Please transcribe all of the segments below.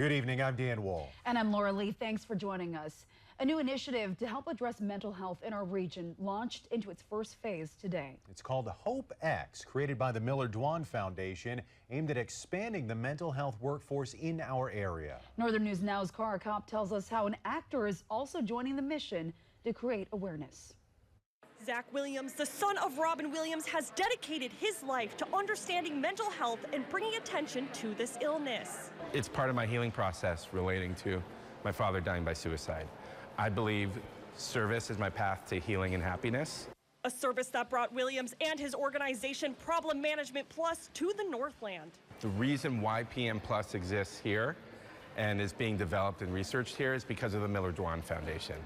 Good evening, I'm Dan Wall. And I'm Laura Lee. Thanks for joining us. A new initiative to help address mental health in our region launched into its first phase today. It's called HopeX, created by the Miller-Dwan Foundation, aimed at expanding the mental health workforce in our area. Northern News Now's Cara Kopp tells us how an actor is also joining the mission to create awareness. Zach Williams, the son of Robin Williams, has dedicated his life to understanding mental health and bringing attention to this illness. It's part of my healing process relating to my father dying by suicide. I believe service is my path to healing and happiness. A service that brought Williams and his organization Problem Management Plus to the Northland. The reason why PM Plus exists here and is being developed and researched here is because of the Miller-Dwan Foundation.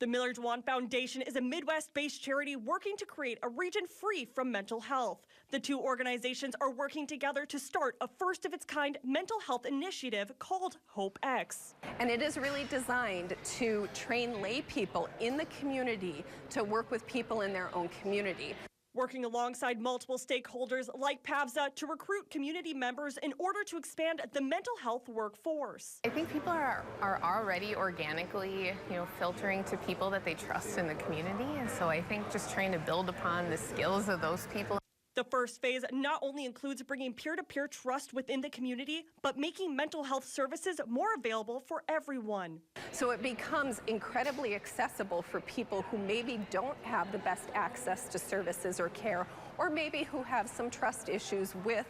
The Miller-Dwan Foundation is a Midwest-based charity working to create a region free from mental health. The two organizations are working together to start a first-of-its-kind mental health initiative called HopeX. And it is really designed to train lay people in the community to work with people in their own community. Working alongside multiple stakeholders like PAVSA to recruit community members in order to expand the mental health workforce. I think people are already organically, filtering to people that they trust in the community. And so I think just trying to build upon the skills of those people. The first phase not only includes bringing peer-to-peer trust within the community, but making mental health services more available for everyone. So it becomes incredibly accessible for people who maybe don't have the best access to services or care, or maybe who have some trust issues with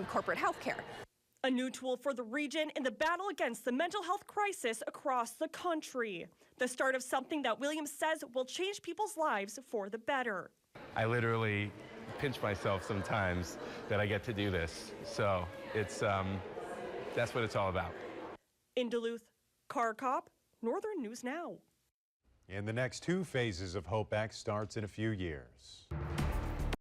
corporate health care. A new tool for the region in the battle against the mental health crisis across the country. The start of something that Williams says will change people's lives for the better. I literally pinch myself sometimes that I get to do this. So it's that's what it's all about. In Duluth, Cara Kopp, Northern News Now. And the next two phases of HopeX starts in a few years.